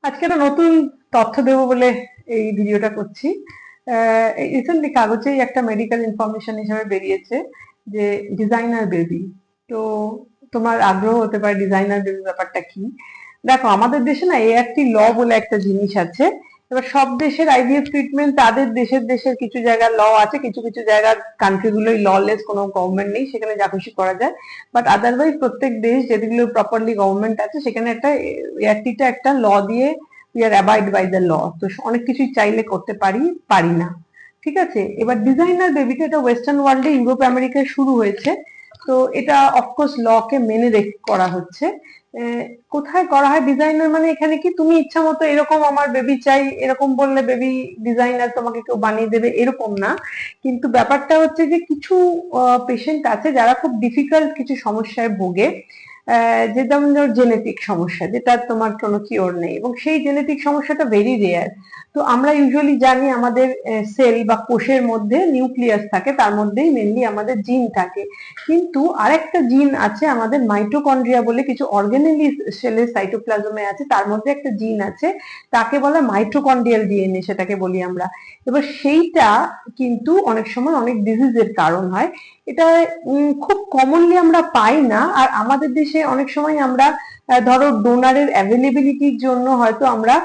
আজকে একটা নতুন তথ্য দেবো বলে এই ভিডিওটা করছি। রিসেন্টলি কাগজেই একটা মেডিকেল ইনফরমেশন হিসেবে বেরিয়েছে যে ডিজাইনার বেবি। তো তোমার আগ্রহ হতে পারে ডিজাইনার বেবি ব্যাপারটা কি। দেখো, আমাদের দেশে না ART ল বলে একটা জিনিস আছে। এবার সব দেশের আইভিএফ ট্রিটমেন্ট তাদের দেশের কিছু জায়গার ল আছে, কিছু কিছু জায়গার কান্ট্রিগুলোই ললেস, কোনো গভর্নমেন্ট নেই, সেখানে যা খুশি করা যায়। বাট আদারওয়াইজ প্রত্যেক দেশ যেগুলো প্রপারলি গভর্নমেন্ট আছে সেখানে একটা ART-টা একটা ল দিয়ে we are abide by the law. তো অনেক কিছুই চাইলে করতে পারি, পারি না। ঠিক আছে, এবার ডিজাইনার বেবিটা এটা ওয়েস্টার্ন ওয়ার্ল্ডে, ইউরোপ আমেরিকায় শুরু হয়েছে। তো এটা অফকোর্স লকে মেনে রেখে করা হচ্ছে। কোথায় করা হয় ডিজাইনার, মানে এখানে কি তুমি ইচ্ছা মতো এরকম আমার বেবি চাই এরকম বললে বেবি ডিজাইনার তোমাকে কেউ বানিয়ে দেবে এরকম না। কিন্তু ব্যাপারটা হচ্ছে যে কিছু পেশেন্ট আছে যারা খুব ডিফিকাল্ট কিছু সমস্যায় ভোগে, যে যেমন জেনেটিক সমস্যা যেটা তোমার কোনো কিওর নেই, এবং সেই জেনেটিক সমস্যাটা ভেরি রেয়ার। তো আমরা ইউজুয়ালি জানি আমাদের সেল বা কোষের মধ্যে নিউক্লিয়াস থাকে, তার মধ্যেই মেনলি আমাদের জিন থাকে। কিন্তু আরেকটা জিন আছে আমাদের মাইটোকন্ড্রিয়া বলে, কিছু অর্গানেলি সেলের সাইটোপ্লাজমে আছে, তার মধ্যে একটা জিন আছে, তাকে বলা মাইটোকন্ড্রিয়াল ডিএনএ, সেটাকে বলি আমরা। এবার সেইটা কিন্তু অনেক সময় অনেক ডিজিজের কারণ হয়। এটা খুব কমনলি আমরা পাই না। আর আমাদের দেশে অনেক সময় আমরা ধরো ডোনারের অ্যাভেলেবিলিটির জন্য হয়তো আমরা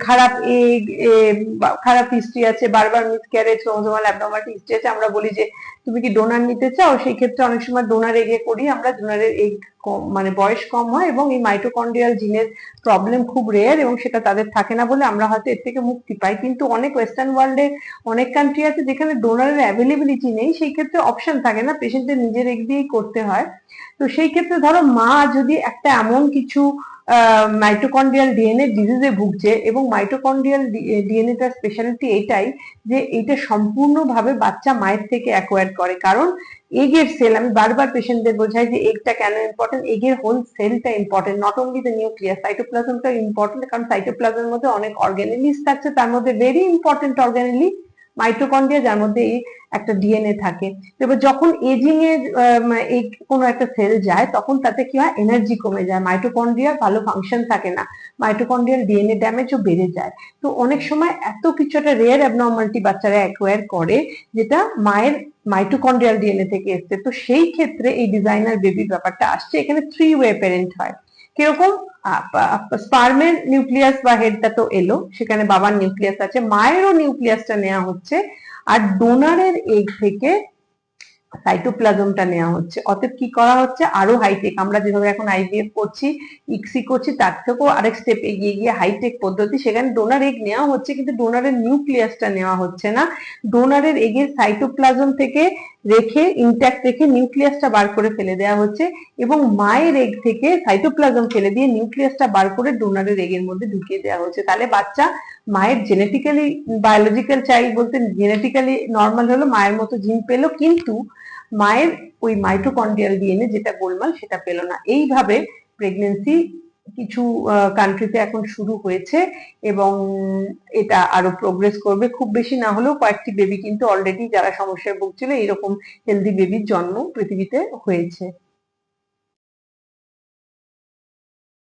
খারাপ এগ, খারাপ হিস্ট্রি আছে, বারবার মিসক্যারেজ, ক্রোমোসোমাল অ্যাবনর্মালিটি হিস্ট্রি আছে, আমরা বলি যে তুমি কি ডোনার নিতে চাও। সেই ক্ষেত্রে অনেক সময় ডোনার এগে করি আমরা, ডোনারের এগ কম, মানে বয়স কম হয় এবং এই মাইটোকন্ড্রিয়াল জিনের প্রবলেম খুব রেয়ার এবং সেটা তাদের থাকে না বলে আমরা হয়তো এর থেকে মুক্তি পাই। কিন্তু অনেক ওয়েস্টার্ন ওয়ার্ল্ডে অনেক কান্ট্রি আছে যেখানে ডোনারের অ্যাভেলেবিলিটি নেই, সেই ক্ষেত্রে অপশন থাকে না, পেশেন্টের নিজের এগ দিয়েই করতে হয়। তো সেই ক্ষেত্রে ধরো মা যদি একটা এমন কিছু মাইটোকন্ড্রিয়াল ডিএনএ ডিজিজে ভুগছে, এবং মাইটোকন্ড্রিয়াল ডিএনএটার স্পেশালিটি এটাই যে এইটা সম্পূর্ণভাবে বাচ্চা মায়ের থেকে অ্যাকোয়ার করে। কারণ এগের সেল, আমি বারবার পেশেন্টদের বোঝাই যে এগটা কেন ইম্পর্টেন্ট, এগের হোল সেলটা important, not only the nucleus. সাইটোপ্লাজমটা ইম্পর্টেন্ট কারণ সাইটোপ্লাজমের মধ্যে অনেক অর্গানেলিস থাকছে, তার মধ্যে ভেরি ইম্পর্টেন্ট অর্গানেলি মাইটোকন্ড্রিয়া, যার মধ্যে এই একটা ডিএনএ থাকে। এবার যখন এজিং এর এই কোনো একটা সেল যায় তখন তাতে কি হয়, এনার্জি কমে যায়, মাইটোকন্ড্রিয়ার ভালো ফাংশন থাকে না, মাইটোকন্ড্রিয়াল ডিএনএ ড্যামেজও বেড়ে যায়। তো অনেক সময় এত কিছু একটা রেয়ার অ্যাবনর্মালিটি বাচ্চারা অ্যাকোয়ার করে যেটা মায়ের মাইটোকন্ড্রিয়াল ডিএনএ থেকে এসছে। তো সেই ক্ষেত্রে এই ডিজাইনার বেবির ব্যাপারটা আসছে। এখানে 3 ওয়ে প্যারেন্ট হয়। কিরকম, স্পার্মের নিউক্লিয়াস বা হেডটা তো এলো, সেখানে বাবার নিউক্লিয়াস আছে, মায়েরও নিউক্লিয়াসটা নেওয়া হচ্ছে, আর ডোনারের এগ থেকে সাইটোপ্লাজমটা নেওয়া হচ্ছে। অতএব কি করা হচ্ছে, আরো হাইটেক, আমরা যেভাবে এখন আইভিএফ করছি, ইক্সি করছি, তার থেকেও আরেক স্টেপ এগিয়ে গিয়ে হাইটেক পদ্ধতি, সেখানে ডোনার এগ নেওয়া হচ্ছে কিন্তু ডোনারের নিউক্লিয়াসটা নেওয়া হচ্ছে না। ডোনারের এগের সাইটোপ্লাজম থেকে রেখে, ইনট্যাক্ট রেখে নিউক্লিয়াসটা বার করে ফেলে দেওয়া হচ্ছে, এবং মায়ের এগ থেকে সাইটোপ্লাজম ফেলে দিয়ে নিউক্লিয়াসটা বার করে ডোনারের এগের মধ্যে ঢুকিয়ে দেওয়া হচ্ছে। তাহলে বাচ্চা মায়ের জেনেটিক্যালি, বায়োলজিক্যাল চাইল্ড বলতে জেনেটিক্যালি নর্মাল হলো, মায়ের মতো জিন পেলো, কিন্তু মায়ের ওই মাইটোকন্ড্রিয়াল ডিএনএ যেটা গোলমাল সেটা পেল না। এইভাবে প্রেগনেন্সি কিছু কান্ট্রিতে এখন শুরু হয়েছে এবং এটা আরো প্রোগ্রেস করবে। খুব বেশি না হলেও কয়েকটি বেবি কিন্তু অলরেডি, যারা সমস্যায় ভুগছিল, এরকম হেলদি বেবির জন্ম পৃথিবীতে হয়েছে।